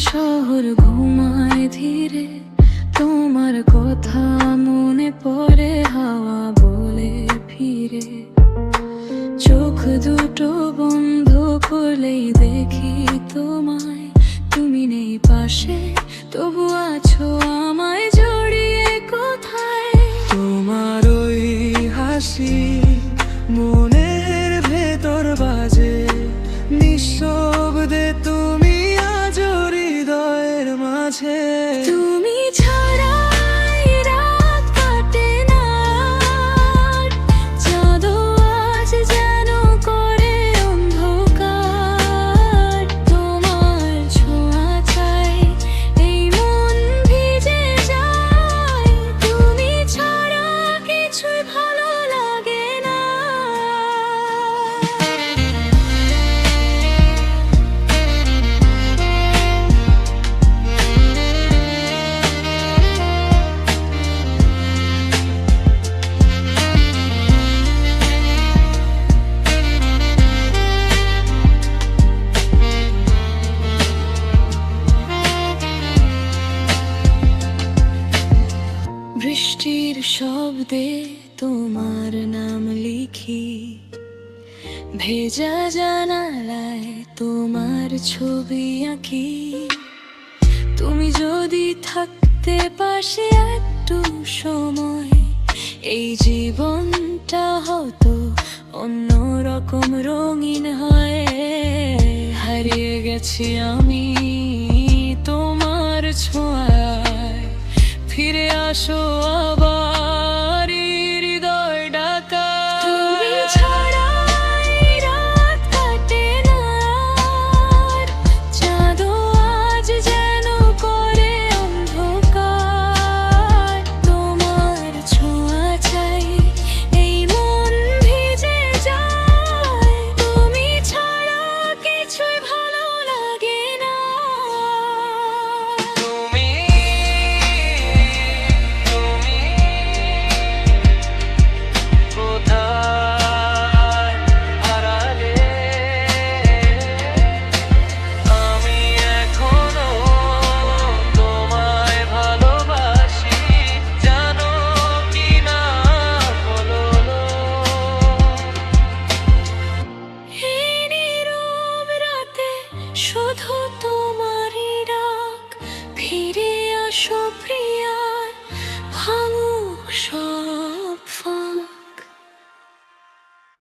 শহর ঘুমায় ধীরে, তোমার কথা মনে পড়ে হাওয়া বলে ফিরে। চোখ দুটো বন্ধ করলেই দেখি তোমায়, তুমি নেই পাশে তবু আছো আমায় জড়িয়ে কোথায়। তোমার ওই হাসি মনের ভেতর বাজে নিঃশব্দে, তুমি আজ হৃদয়ের মাঝে। তুমি ছাড়া এই রাত কাটে না, চাঁদও আজ যেন করে অন্ধকার। তোমার ছোঁয়া চাই, এই মন ভিজে যায়। তুমি ছাড়া কিছুই ভালো লাগে না। বৃষ্টির শব্দে তোমার নাম লিখি, ভেজা জানালায় তোমার ছবি আঁকি। তুমি যদি থাকতে পাশে একটু সময়, এই জীবনটা হতো অন্যরকম রঙিন হয়। হারিয়ে গেছি আমি তোমার ছোঁয়ায়, ফিরে আসো আবার এই হৃদয় ডাকা। তুমি ছাড়া এই রাত কাটে না, চাঁদও আজ যেন করে অন্ধকার। তোমার ছোঁয়া চাই, এই মন ভিজে যায়। তুমি ছাড়া কিছুই ভালো লাগে না। শুধু তোমারই ডাক, ফিরে আসো প্রিয়।